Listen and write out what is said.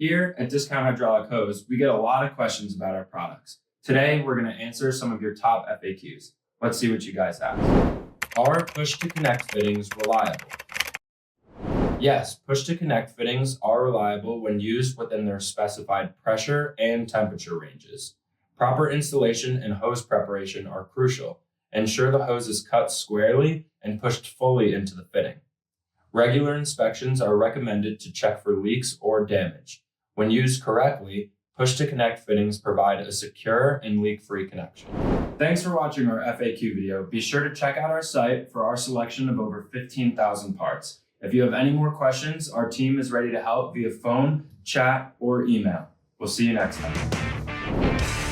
Here at Discount Hydraulic Hose, we get a lot of questions about our products. Today, we're going to answer some of your top FAQs. Let's see what you guys have. Are push-to-connect fittings reliable? Yes, push-to-connect fittings are reliable when used within their specified pressure and temperature ranges. Proper installation and hose preparation are crucial. Ensure the hose is cut squarely and pushed fully into the fitting. Regular inspections are recommended to check for leaks or damage. When used correctly, push-to-connect fittings provide a secure and leak-free connection. Thanks for watching our FAQ video. Be sure to check out our site for our selection of over 15,000 parts. If you have any more questions, our team is ready to help via phone, chat, or email. We'll see you next time.